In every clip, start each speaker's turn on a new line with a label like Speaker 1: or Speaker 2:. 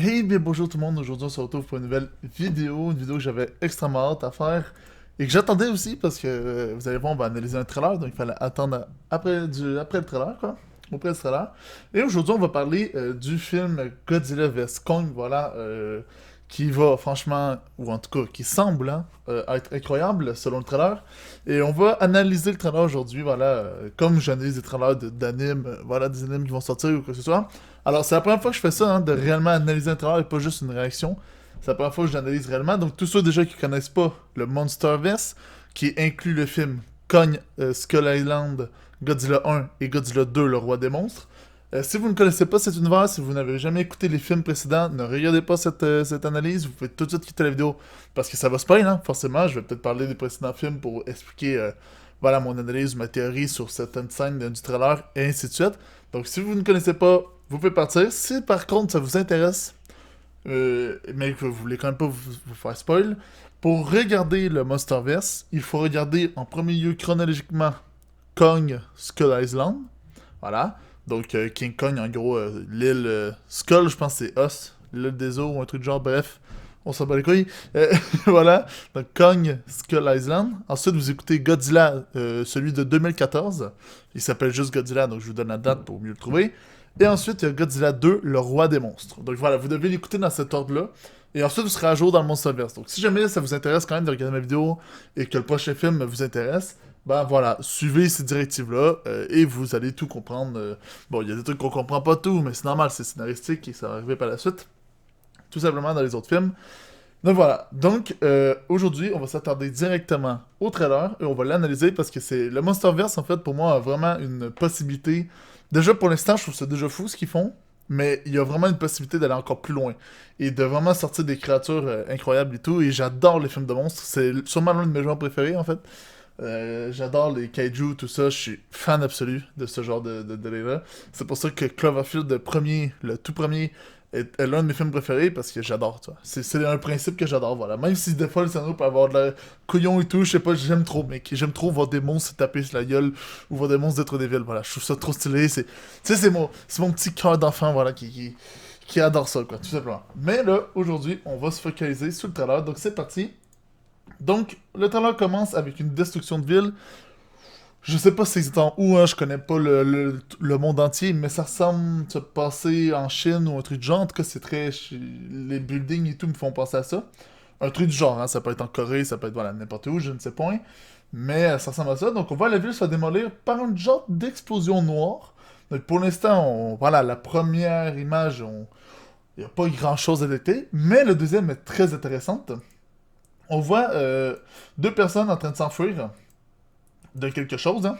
Speaker 1: Hey, bien bonjour tout le monde, aujourd'hui on se retrouve pour une vidéo que j'avais extrêmement hâte à faire et que j'attendais aussi parce que vous allez voir, on va analyser un trailer, donc il fallait attendre après le trailer, quoi, auprès du trailer. Et aujourd'hui on va parler du film Godzilla vs Kong, voilà, qui va franchement, ou en tout cas qui semble être incroyable selon le trailer. Et on va analyser le trailer aujourd'hui, voilà, comme j'analyse des trailers d'animes, voilà, des animes qui vont sortir ou quoi que ce soit. Alors, c'est la première fois que je fais ça, de réellement analyser un trailer et pas juste une réaction. C'est la première fois que j'analyse réellement. Donc, tous ceux déjà qui connaissent pas le Monsterverse, qui inclut le film Kong, Skull Island, Godzilla 1 et Godzilla 2, le roi des monstres. Si vous ne connaissez pas cet univers, si vous n'avez jamais écouté les films précédents, ne regardez pas cette analyse. Vous pouvez tout de suite quitter la vidéo parce que ça va spoil, hein, forcément. Je vais peut-être parler des précédents films pour expliquer voilà, mon analyse, ma théorie sur certaines scènes du trailer et ainsi de suite. Donc, si vous ne connaissez pas, vous pouvez partir. Si par contre ça vous intéresse, mais que vous voulez quand même pas vous faire spoil, pour regarder le Monsterverse, il faut regarder en premier lieu chronologiquement Kong Skull Island. Voilà. Donc King Kong, en gros, l'île Skull, je pense que c'est Os, l'île des eaux ou un truc du genre, bref. On s'en bat les couilles. Voilà. Donc Kong Skull Island. Ensuite, vous écoutez Godzilla, celui de 2014. Il s'appelle juste Godzilla, donc je vous donne la date pour mieux le trouver. Et ensuite, il y a Godzilla 2, le roi des monstres. Donc voilà, vous devez l'écouter dans cet ordre-là. Et ensuite, vous serez à jour dans le Monsterverse. Donc si jamais ça vous intéresse quand même de regarder ma vidéo et que le prochain film vous intéresse, ben voilà, suivez ces directives-là et vous allez tout comprendre. Bon, il y a des trucs qu'on comprend pas tout, mais c'est normal, c'est scénaristique et ça va arriver par la suite. Tout simplement dans les autres films. Donc voilà. Donc aujourd'hui, on va s'attarder directement au trailer et on va l'analyser parce que c'est le Monsterverse en fait pour moi a vraiment une possibilité. Déjà pour l'instant, je trouve ça déjà fou ce qu'ils font, mais il y a vraiment une possibilité d'aller encore plus loin et de vraiment sortir des créatures incroyables et tout. Et j'adore les films de monstres. C'est sûrement l'un de mes genres préférés en fait. J'adore les kaiju, tout ça. Je suis fan absolu de ce genre de délire-là. C'est pour ça que Cloverfield, le tout premier, est l'un de mes films préférés parce que j'adore, tu vois. C'est un principe que j'adore, voilà. Même si des fois le scénario peut avoir de la couillon et tout, je sais pas, j'aime trop, mec. J'aime trop voir des monstres se taper sur la gueule ou voir des monstres détruire des villes, voilà. Je trouve ça trop stylé. Tu sais, c'est mon petit cœur d'enfant, voilà, qui adore ça, quoi, tout simplement. Mais là, aujourd'hui, on va se focaliser sur le trailer, donc c'est parti. Donc, le trailer commence avec une destruction de ville. Je sais pas c'est exactement où, hein, je connais pas le monde entier, mais ça ressemble se passer en Chine ou un truc du genre. En tout cas, c'est très. Les buildings et tout me font penser à ça. Un truc du genre, hein, ça peut être en Corée, ça peut être voilà, n'importe où, je ne sais pas. Mais ça ressemble à ça. Donc, on voit la ville se faire démolir par une genre d'explosion noire. Donc, pour l'instant, voilà, la première image, il n'y a pas grand chose à détecter. Mais le deuxième est très intéressante. On voit deux personnes en train de s'enfuir de quelque chose, hein,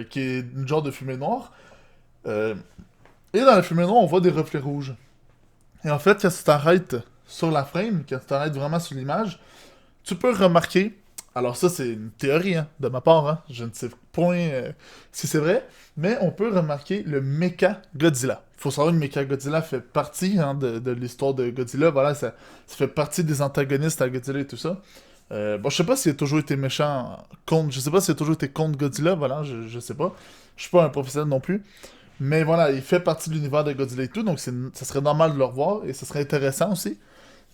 Speaker 1: qui est une genre de fumée noire. Euh, et dans la fumée noire, on voit des reflets rouges. Et en fait, quand tu t'arrêtes sur la frame, quand tu t'arrêtes vraiment sur l'image, tu peux remarquer. Alors ça, c'est une théorie hein, de ma part, hein, je ne sais point si c'est vrai, mais on peut remarquer le Mecha Godzilla. Il faut savoir que Mecha Godzilla fait partie hein, de l'histoire de Godzilla, voilà, ça fait partie des antagonistes à Godzilla et tout ça. Bon, je sais pas s'il a toujours été méchant contre. Je sais pas s'il a toujours été contre Godzilla, voilà, je sais pas. Je suis pas un professionnel non plus. Mais voilà, il fait partie de l'univers de Godzilla et tout, donc ça serait normal de le revoir et ça serait intéressant aussi.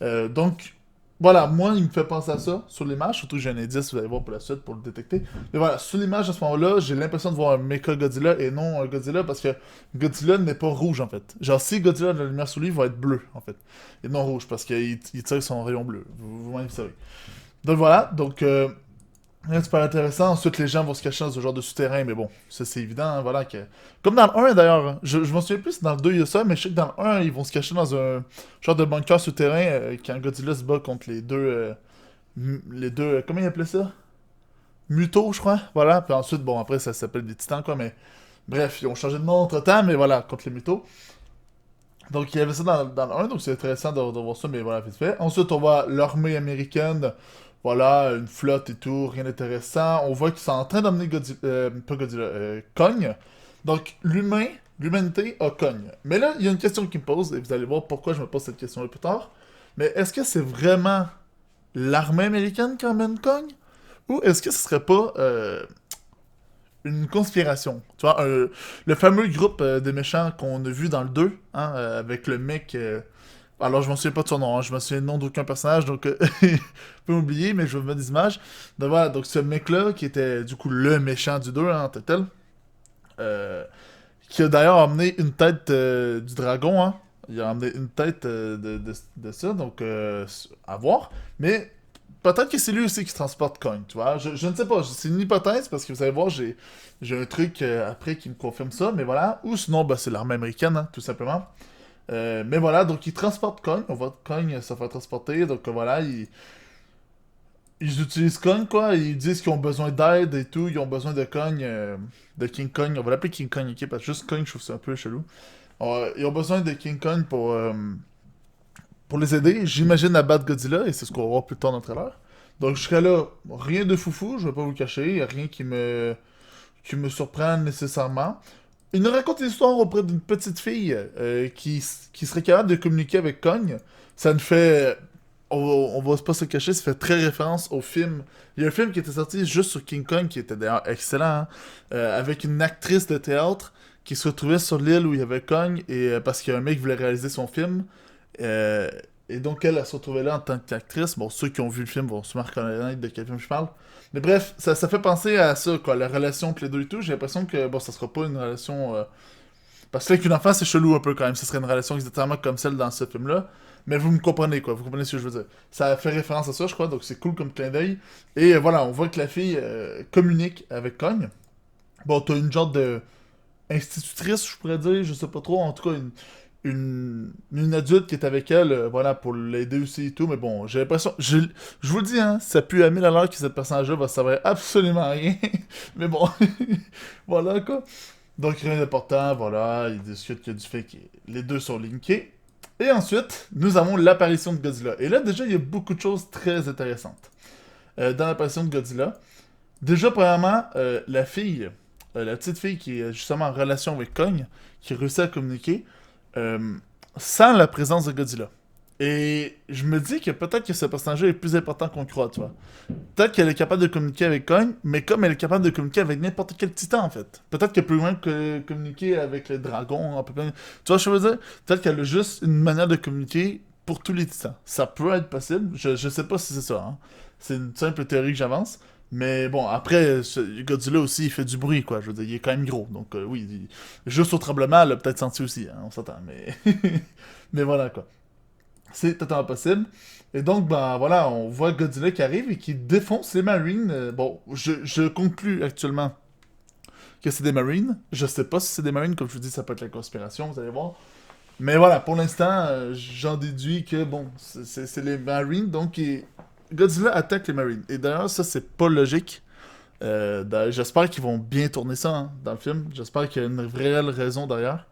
Speaker 1: Donc, voilà, moi, il me fait penser à ça sur l'image, surtout que j'ai un indice, vous allez voir pour la suite pour le détecter. Mais voilà, sur l'image à ce moment-là, j'ai l'impression de voir un Mecha Godzilla et non un Godzilla parce que Godzilla n'est pas rouge en fait. Genre, si Godzilla a de la lumière sur lui, il va être bleu en fait. Et non rouge parce qu'il tire son rayon bleu. Vous-même savez. Donc voilà, donc c'est super intéressant. Ensuite, les gens vont se cacher dans ce genre de souterrain, mais bon, ça c'est évident, hein, voilà. Comme dans le 1 d'ailleurs, hein. Je m'en souviens plus si dans le 2 il y a ça, mais je sais que dans le 1, ils vont se cacher dans un genre de bunker souterrain quand Godzilla se bat contre les deux, comment ils appelaient ça? Mutos, je crois, voilà. Puis ensuite, bon, après ça s'appelle des titans, quoi, mais bref, ils ont changé de nom entre temps, mais voilà, contre les Mutos. Donc il y avait ça dans le 1, donc c'est intéressant de voir ça, mais voilà, vite fait. Ensuite, on voit l'armée américaine, voilà, une flotte et tout, rien d'intéressant. On voit qu'ils sont en train d'emmener pas Godzilla, Kong. Donc l'humanité a Kong. Mais là, il y a une question qui me pose, et vous allez voir pourquoi je me pose cette question-là plus tard. Mais est-ce que c'est vraiment l'armée américaine qui emmène Kong? Ou est-ce que ce serait pas une conspiration. Tu vois, le fameux groupe de méchants qu'on a vu dans le 2, hein, avec le mec Alors, je m'en souviens pas de son nom, hein. Je me souviens du nom d'aucun personnage, donc je peux m'oublier, mais je vais me mettre des images. Donc voilà, donc ce mec-là, qui était du coup le méchant du 2 hein, en tant que tel, euh, qui a d'ailleurs amené une tête du dragon, hein. Il a amené une tête de ça, donc à voir. Mais peut-être que c'est lui aussi qui transporte Coin, tu vois. Je ne sais pas, c'est une hypothèse, parce que vous allez voir, j'ai un truc après qui me confirme ça, mais voilà. Ou sinon, bah, c'est l'armée américaine, hein, tout simplement. Mais voilà, donc ils transportent Coin, on voit Coin se faire transporter, donc voilà, ils utilisent Coin, quoi, ils disent qu'ils ont besoin d'aide et tout, ils ont besoin de Coin, de King Kong, on va l'appeler King Kong, ok, parce que juste Coin, je trouve ça un peu chelou. Ils ont besoin de King Kong pour les aider, j'imagine à battre Godzilla, et c'est ce qu'on va voir plus tard dans le trailer. Donc jusqu'à là, rien de foufou, je vais pas vous le cacher, y a rien qui me surprend nécessairement. Il nous raconte une histoire auprès d'une petite fille qui serait capable de communiquer avec Kong. Ça ne fait. On va pas se cacher, ça fait très référence au film. Il y a un film qui était sorti juste sur King Kong, qui était d'ailleurs excellent, hein, avec une actrice de théâtre qui se retrouvait sur l'île où il y avait Kong, et parce qu'il y a un mec qui voulait réaliser son film. euh, et donc elle se retrouvait là en tant qu'actrice. Bon, ceux qui ont vu le film vont sûrement reconnaître de quel film je parle. Mais bref, ça fait penser à ça, quoi, la relation entre les deux et tout. J'ai l'impression que, bon, ça sera pas une relation. Parce que avec une enfant, c'est chelou un peu quand même. Ce serait une relation exactement comme celle dans ce film-là. Mais vous me comprenez, quoi. Vous comprenez ce que je veux dire. Ça fait référence à ça, je crois, donc c'est cool comme clin d'œil. Et voilà, on voit que la fille communique avec Cogne. Bon, t'as une genre de institutrice, je pourrais dire, je sais pas trop. En tout cas, une adulte qui est avec elle, voilà, pour l'aider aussi et tout. Mais bon, j'ai l'impression. Je vous le dis, hein, ça pue à 1000 à l'heure que cette personnage-là va servir absolument à rien. Mais bon, voilà, quoi. Donc rien d'important, voilà, ils discutent que du fait que les deux sont linkés. Et ensuite, nous avons l'apparition de Godzilla. Et là, déjà, il y a beaucoup de choses très intéressantes dans l'apparition de Godzilla. Déjà, premièrement, la petite fille qui est justement en relation avec Kong, qui réussit à communiquer, euh, sans la présence de Godzilla. Et je me dis que peut-être que ce personnage est plus important qu'on croit, tu vois. Peut-être qu'elle est capable de communiquer avec Kong, mais comme elle est capable de communiquer avec n'importe quel titan, en fait. Peut-être qu'elle peut même communiquer avec le dragon, tu vois ce que je veux dire? Peut-être qu'elle a juste une manière de communiquer pour tous les titans. Ça peut être possible, je sais pas si c'est ça, hein. C'est une simple théorie que j'avance. Mais bon, après, Godzilla aussi, il fait du bruit, quoi. Je veux dire, il est quand même gros. Donc oui, juste au tremblement, elle l'a peut-être senti aussi, hein, on s'entend. Mais... mais voilà, quoi. C'est totalement possible. Et donc, ben voilà, on voit Godzilla qui arrive et qui défonce les Marines. Bon, je conclus actuellement que c'est des Marines. Je sais pas si c'est des Marines, comme je vous dis, ça peut être la conspiration, vous allez voir. Mais voilà, pour l'instant, j'en déduis que, bon, c'est les Marines, donc Godzilla attaque les Marines. Et d'ailleurs, ça, c'est pas logique. J'espère qu'ils vont bien tourner ça hein, dans le film. J'espère qu'il y a une réelle raison derrière.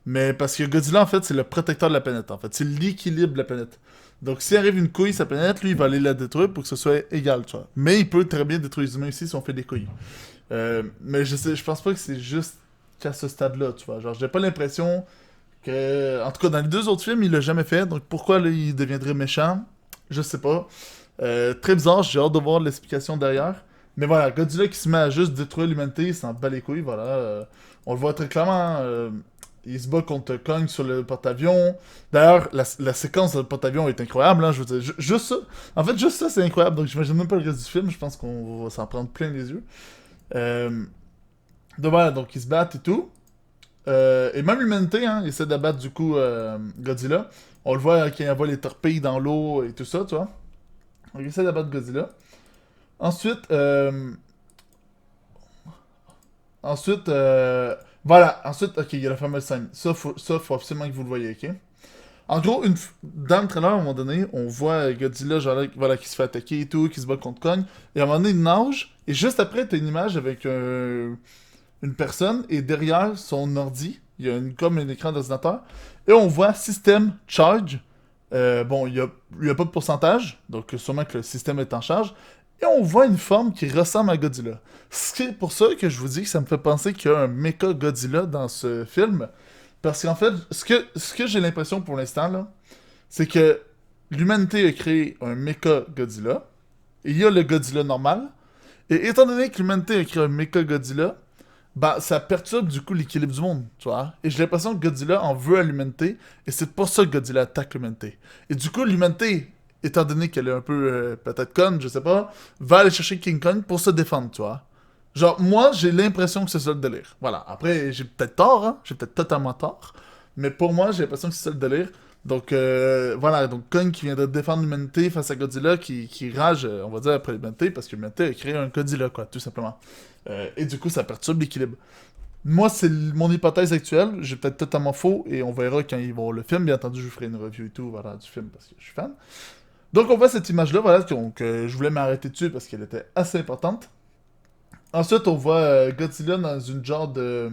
Speaker 1: Mais parce que Godzilla, en fait, c'est le protecteur de la planète, en fait. C'est l'équilibre de la planète. Donc, s'il arrive une couille, sa planète, lui, il va aller la détruire pour que ce soit égal, tu vois. Mais il peut très bien détruire les humains aussi si on fait des couilles. Mais je pense pas que c'est juste qu'à ce stade-là, tu vois. Genre, j'ai pas l'impression que... En tout cas, dans les deux autres films, il l'a jamais fait. Donc, pourquoi, là, il deviendrait méchant? Je sais pas. Très bizarre, j'ai hâte de voir l'explication derrière. Mais voilà, Godzilla qui se met à juste détruire l'humanité, il s'en bat les couilles, voilà. On le voit très clairement. Il se bat contre Kong sur le porte-avions. D'ailleurs, la séquence de porte-avions est incroyable, hein, je veux dire. Juste ça. En fait, juste ça, c'est incroyable. Donc, j'imagine même pas le reste du film. Je pense qu'on va s'en prendre plein les yeux. Euh... Donc, voilà, donc ils se battent et tout. Et même l'humanité, hein, essaie d'abattre du coup Godzilla. On le voit quand il envoie les torpilles dans l'eau et tout ça, tu vois. Donc, il essaie d'abattre Godzilla. Ensuite, ensuite, voilà. Ensuite, ok, il y a la fameuse scène. Ça, faut absolument que vous le voyez, ok? En gros, dans le trailer, à un moment donné, on voit Godzilla, genre, là, voilà, qui se fait attaquer et tout, qui se bat contre Kong. Et à un moment donné, il nage. Et juste après, t'as une image avec une personne. Et derrière son ordi, il y a comme un écran d'ordinateur. Et on voit System Charge. Bon, il y a pas de pourcentage. Donc, sûrement que le système est en charge. Et on voit une forme qui ressemble à Godzilla. C'est pour ça que je vous dis que ça me fait penser qu'il y a un méca Godzilla dans ce film. Parce qu'en fait, ce que j'ai l'impression pour l'instant, là, c'est que l'humanité a créé un méca Godzilla. Et il y a le Godzilla normal. Et étant donné que l'humanité a créé un méca Godzilla, bah, ça perturbe du coup l'équilibre du monde, tu vois. Et j'ai l'impression que Godzilla en veut à l'humanité, et c'est pour ça que Godzilla attaque l'humanité. Et du coup, l'humanité, étant donné qu'elle est un peu peut-être conne, je sais pas, va aller chercher King Kong pour se défendre, tu vois. Genre, moi, j'ai l'impression que c'est ça le délire. Voilà. Après, j'ai peut-être tort, hein. J'ai peut-être totalement tort. Mais pour moi, j'ai l'impression que c'est ça le délire. Donc, voilà. Donc, Kong qui viendrait défendre l'humanité face à Godzilla qui rage, on va dire, après l'humanité, parce que l'humanité a créé un Godzilla, quoi, tout simplement. Et du coup, ça perturbe l'équilibre. Moi, c'est mon hypothèse actuelle. J'ai peut-être totalement faux, et on verra quand ils vont voir le film. Bien entendu, je ferai une review et tout, voilà, du film, parce que je suis fan. Donc, on voit cette image-là, voilà, donc je voulais m'arrêter dessus parce qu'elle était assez importante. Ensuite, on voit Godzilla dans une genre de...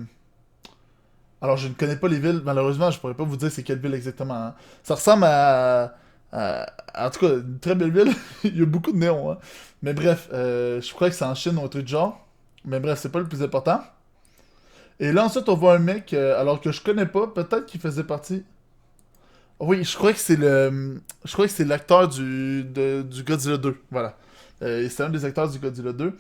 Speaker 1: Alors, je ne connais pas les villes, malheureusement, je pourrais pas vous dire c'est quelle ville exactement, hein. Ça ressemble En tout cas, une très belle ville. Il y a beaucoup de néons, hein. Mais bref, je crois que c'est en Chine ou un truc de genre. Mais bref, c'est pas le plus important. Et là, ensuite, on voit un mec, alors que je connais pas, peut-être qu'il faisait partie... Oui, je crois que c'est le... Je crois que c'est l'acteur du Godzilla 2, voilà. C'est un des acteurs du Godzilla 2.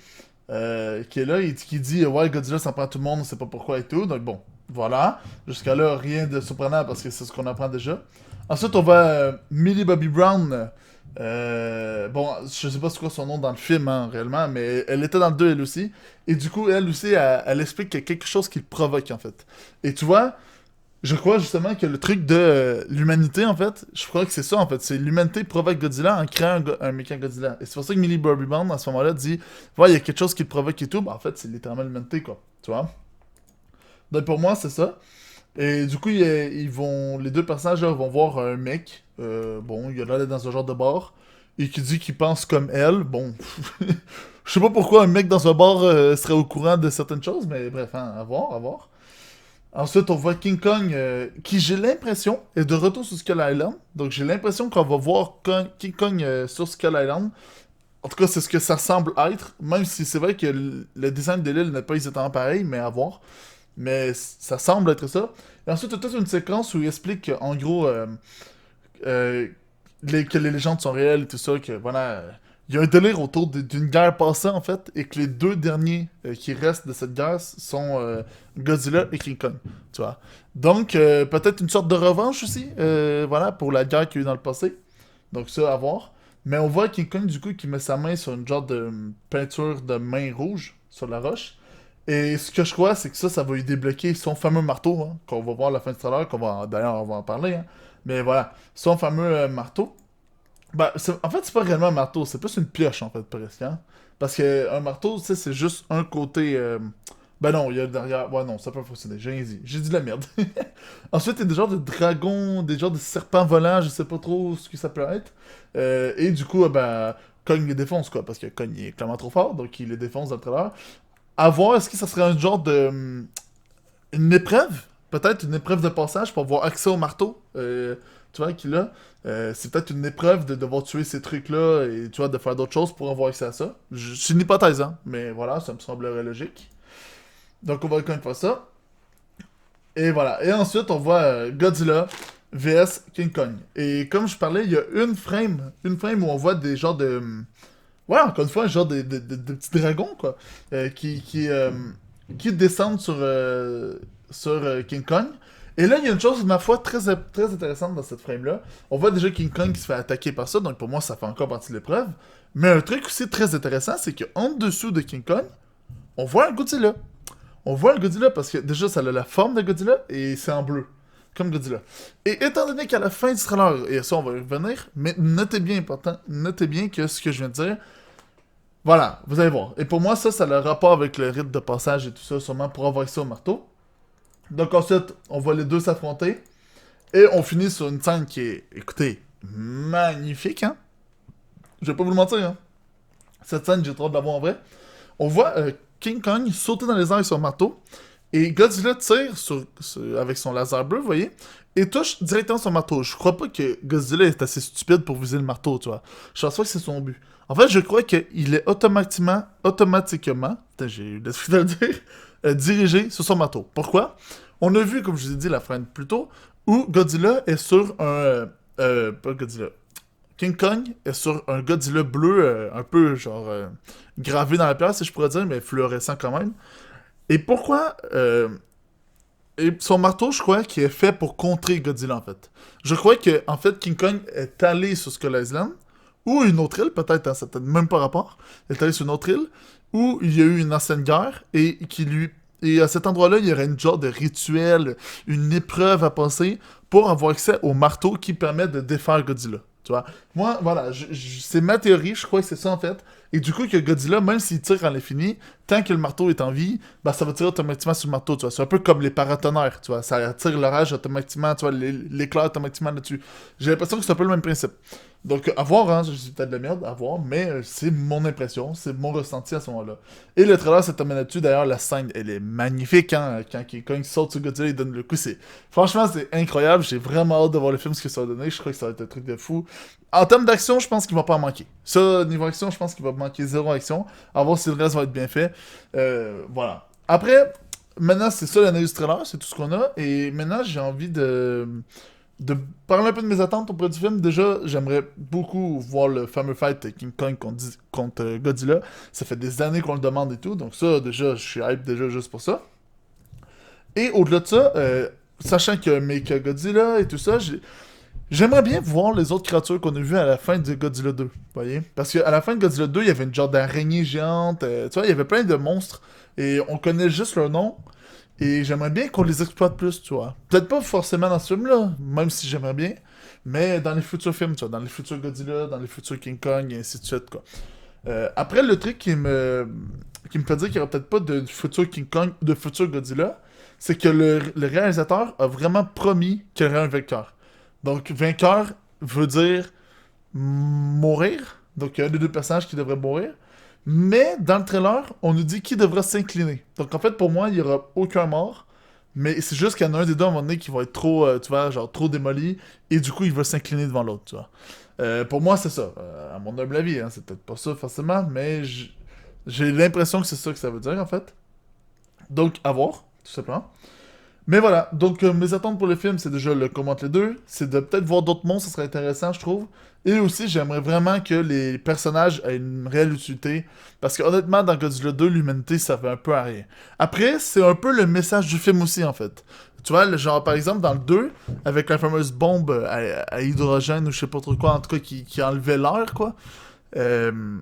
Speaker 1: Qui est là, qui dit ouais, Godzilla s'en prend à tout le monde, on sait pas pourquoi et tout. Donc bon, voilà. Jusqu'à là, rien de surprenant parce que c'est ce qu'on apprend déjà. Ensuite, on va Millie Bobby Brown. Bon, je sais pas c'est quoi son nom dans le film, hein, réellement, mais elle était dans le 2 elle aussi. Et du coup, elle aussi, elle explique qu'il y a quelque chose qui le provoque en fait. Et tu vois, je crois justement que le truc de l'humanité, en fait, je crois que c'est ça, en fait. C'est l'humanité provoque Godzilla en créant un méca Godzilla. Et c'est pour ça que Millie Bobby Brown, à ce moment-là, dit ouais, il y a quelque chose qui le provoque et tout. Bah, en fait, c'est littéralement l'humanité, quoi. Tu vois? Donc, pour moi, c'est ça. Et du coup, ils vont, les deux personnages là, vont voir un mec. Bon, il a l'air d'être dans un genre de bar. Et qui dit qu'il pense comme elle. Bon, je sais pas pourquoi un mec dans un bar serait au courant de certaines choses, mais bref, hein, à voir, à voir. Ensuite, on voit King Kong, qui j'ai l'impression est de retour sur Skull Island. Donc j'ai l'impression qu'on va voir King Kong sur Skull Island. En tout cas, c'est ce que ça semble être. Même si c'est vrai que le design de l'île n'est pas exactement pareil, mais à voir. Mais ça semble être ça. Et ensuite, il y a toute une séquence où il explique en gros euh, que les légendes sont réelles et tout ça, que voilà, il y a un délire autour d'une guerre passée en fait, et que les deux derniers qui restent de cette guerre sont Godzilla et King Kong, tu vois. Donc peut-être une sorte de revanche aussi, voilà, pour la guerre qu'il y a eu dans le passé. Donc ça à voir. Mais on voit King Kong du coup qui met sa main sur une genre de peinture de main rouge sur la roche. Et ce que je crois, c'est que ça va lui débloquer son fameux marteau, hein, qu'on va voir à la fin du trailer, d'ailleurs, on va en parler, hein. Mais voilà, son fameux marteau. Bah, en fait, c'est pas réellement un marteau, c'est plus une pioche, en fait, presque, hein. Parce que un marteau, tu sais, c'est juste un côté... Ben non, il y a derrière... Ouais, non, ça peut fonctionner, j'ai rien dit. J'ai dit de la merde. Ensuite, il y a des genres de dragons, des genres de serpents volants, je sais pas trop ce que ça peut être. Et du coup, ben, Kong les défonce, quoi, parce que Kong il est clairement trop fort, donc il les défonce dans le trailer. À voir, est-ce que ça serait un genre de... une épreuve? Peut-être une épreuve de passage pour avoir accès au marteau, tu vois, qu'il a. C'est peut-être une épreuve de devoir tuer ces trucs-là et, tu vois, de faire d'autres choses pour avoir accès à ça. C'est une hypothèse, hein, mais voilà, ça me semblerait logique. Donc on va quand même faire ça. Et voilà. Et ensuite, on voit Godzilla vs King Kong. Et comme je parlais, il y a une frame où on voit des genres de... Ouais, encore une fois, un genre de petits dragons, quoi, qui descendent sur King Kong. Et là, il y a une chose, ma foi, très intéressante dans cette frame-là. On voit déjà King Kong qui se fait attaquer par ça, donc pour moi, ça fait encore partie de l'épreuve. Mais un truc aussi très intéressant, c'est qu'en dessous de King Kong, on voit un Godzilla. On voit un Godzilla parce que déjà, ça a la forme de Godzilla et c'est en bleu. Comme Godzilla. Et étant donné qu'à la fin du trailer, et ça on va y revenir, mais notez bien important, notez bien que ce que je viens de dire, voilà, vous allez voir. Et pour moi, ça a le rapport avec le rite de passage et tout ça, sûrement pour avoir ça au marteau. Donc ensuite, on voit les deux s'affronter. Et on finit sur une scène qui est, écoutez, magnifique, hein. Je vais pas vous le mentir, hein. Cette scène, j'ai trop hâte de la voir en vrai. On voit King Kong sauter dans les airs avec son marteau. Et Godzilla tire avec son laser bleu, vous voyez, et touche directement son marteau. Je crois pas que Godzilla est assez stupide pour viser le marteau, tu vois. Je pense pas que c'est son but. En fait, je crois qu'il est automatiquement, putain, j'ai eu l'esprit de le dire, dirigé sur son marteau. Pourquoi? On a vu, comme je vous ai dit la fin plus tôt, où Godzilla est sur un... pas Godzilla. King Kong est sur un Godzilla bleu, un peu genre gravé dans la pierre, si je pourrais dire, mais fluorescent quand même. Et pourquoi... et son marteau, je crois qu'il est fait pour contrer Godzilla, en fait. Je crois que, en fait, King Kong est allé sur Skull Island, ou une autre île, peut-être, hein, ça n'a même pas rapport. Il est allé sur une autre île, où il y a eu une ancienne guerre, et qui lui... Et à cet endroit-là, il y aurait une genre de rituel, une épreuve à passer pour avoir accès au marteau qui permet de défaire Godzilla. Tu vois? Moi, voilà, c'est ma théorie, je crois que c'est ça en fait. Et du coup, que Godzilla, même s'il tire quand l'infini, tant que le marteau est en vie, bah ça va tirer automatiquement sur le marteau, tu vois. C'est un peu comme les paratonnerres, tu vois. Ça attire l'orage automatiquement, tu vois, l'éclair automatiquement là-dessus. J'ai l'impression que c'est un peu le même principe. Donc, à voir, hein, c'est peut-être de la merde, à voir, mais c'est mon impression, c'est mon ressenti à ce moment-là. Et le trailer s'est terminé là-dessus, d'ailleurs, la scène, elle est magnifique, hein, quand il saute sur Godzilla, il donne le coup, c'est... Franchement, c'est incroyable, j'ai vraiment hâte de voir le film, ce que ça va donner, je crois que ça va être un truc de fou. En termes d'action, je pense qu'il va pas en manquer. Ça, niveau action, je pense qu'il va manquer zéro action, à voir si le reste va être bien fait. Voilà. Après, maintenant, c'est ça l'analyse du trailer, c'est tout ce qu'on a, et maintenant, j'ai envie de parler un peu de mes attentes auprès du film. Déjà, j'aimerais beaucoup voir le fameux fight King Kong contre Godzilla. Ça fait des années qu'on le demande et tout, donc ça, déjà, je suis hype déjà juste pour ça. Et au-delà de ça, sachant qu'il y a Mecha Godzilla et tout ça, j'aimerais bien voir les autres créatures qu'on a vues à la fin de Godzilla 2, vous voyez? Parce qu'à la fin de Godzilla 2, il y avait une genre d'araignée géante, tu vois, il y avait plein de monstres, et on connaît juste leur nom, et j'aimerais bien qu'on les exploite plus, tu vois. Peut-être pas forcément dans ce film-là, même si j'aimerais bien, mais dans les futurs films, tu vois, dans les futurs Godzilla, dans les futurs King Kong, et ainsi de suite, quoi. Après, le truc qui me fait dire qu'il n'y aura peut-être pas de futur King Kong, de futur Godzilla, c'est que le réalisateur a vraiment promis qu'il y aurait un vainqueur. Donc, vainqueur veut dire mourir. Donc, il y a un des deux personnages qui devrait mourir. Mais dans le trailer, on nous dit qui devra s'incliner. Donc en fait, pour moi, il n'y aura aucun mort. Mais c'est juste qu'il y en a un des deux à un moment donné qui va être trop, tu vois, genre trop démoli. Et du coup, il va s'incliner devant l'autre, tu vois. Pour moi, c'est ça. À mon humble avis, hein, c'est peut-être pas ça forcément, mais j'ai l'impression que c'est ça que ça veut dire en fait. Donc, à voir, tout simplement. Mais voilà, donc mes attentes pour le film, c'est déjà le commente les deux, c'est de peut-être voir d'autres monstres, ça serait intéressant, je trouve. Et aussi, j'aimerais vraiment que les personnages aient une réelle utilité, parce que honnêtement, dans Godzilla 2, l'humanité, ça fait un peu à rien. Après, c'est un peu le message du film aussi, en fait. Tu vois, genre, par exemple, dans le 2, avec la fameuse bombe à hydrogène, ou je sais pas trop quoi, en tout cas, qui enlevait l'air, quoi. Euh,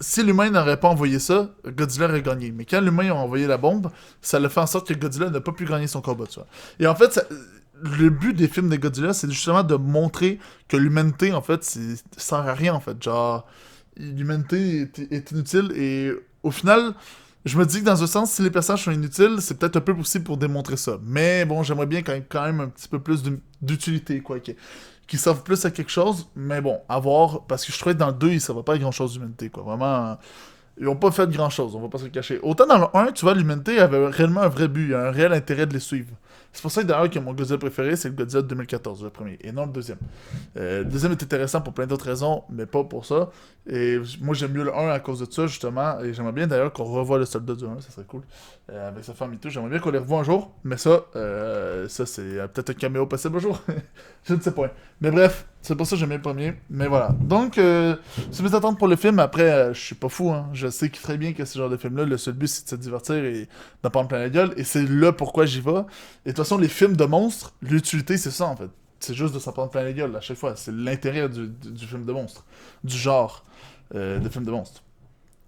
Speaker 1: Si l'humain n'aurait pas envoyé ça, Godzilla aurait gagné. Mais quand l'humain a envoyé la bombe, ça le fait en sorte que Godzilla n'a pas pu gagner son combat, tu vois. Et en fait, le but des films de Godzilla, c'est justement de montrer que l'humanité, en fait, sert à rien, en fait. Genre, l'humanité est inutile et au final, je me dis que dans un sens, si les personnages sont inutiles, c'est peut-être un peu aussi pour démontrer ça. Mais bon, j'aimerais bien quand même un petit peu plus d'utilité, quoi. Qui servent plus à quelque chose, mais bon, à voir, parce que je trouvais que dans le 2, ça va pas à grand chose d'humanité, quoi. Vraiment, ils ont pas fait de grand chose, on va pas se le cacher. Autant dans le 1, tu vois, l'humanité avait réellement un vrai but, il y a un réel intérêt de les suivre. C'est pour ça que d'ailleurs que mon Godzilla préféré, c'est le Godzilla de 2014, le premier, et non le deuxième. Le deuxième est intéressant pour plein d'autres raisons, mais pas pour ça. Et moi, j'aime mieux le 1 à cause de ça, justement, et j'aimerais bien d'ailleurs qu'on revoie le soldat du 1, ça serait cool. Avec sa femme et tout, j'aimerais bien qu'on les revoie un jour, mais ça c'est peut-être un caméo possible un jour. Je ne sais pas. Mais bref, c'est pour ça que j'aime bien le premier. Mais voilà. Donc, c'est mes attentes pour le film. Après, je suis pas fou, hein. Je sais très bien que ce genre de film-là, le seul but, c'est de se divertir et d'en prendre plein la gueule. Et c'est là pourquoi j'y vais. Et de toute façon, les films de monstres, l'utilité, c'est ça, en fait. C'est juste de s'en prendre plein la gueule à chaque fois. C'est l'intérêt du film de monstre. Du genre de film de monstre.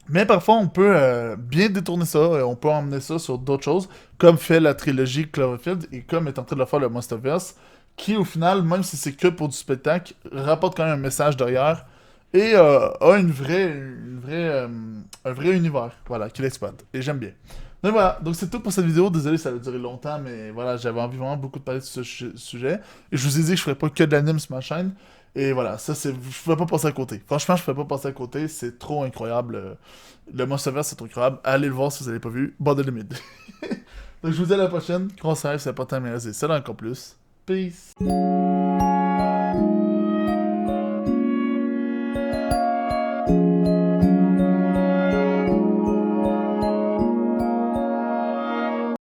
Speaker 1: Mais parfois, on peut bien détourner ça, on peut emmener ça sur d'autres choses, comme fait la trilogie Cloverfield et comme est en train de le faire le Monsterverse, qui au final, même si c'est que pour du spectacle, rapporte quand même un message derrière et a un vrai univers, voilà, qu'il exploite. Et j'aime bien. Donc voilà, donc c'est tout pour cette vidéo. Désolé, ça a duré longtemps, mais voilà, j'avais envie vraiment beaucoup de parler de ce sujet. Et je vous ai dit que je ferais pas que de l'anime sur ma chaîne. Et voilà, ça c'est. Je pouvais pas passer à côté. Franchement, je pouvais pas passer à côté. C'est trop incroyable. Le Monsterverse, c'est trop incroyable. Allez le voir si vous avez pas vu. Bordel de mid. Donc je vous dis à la prochaine. Gros rêve, c'est important, mais c'est ça encore plus. Peace.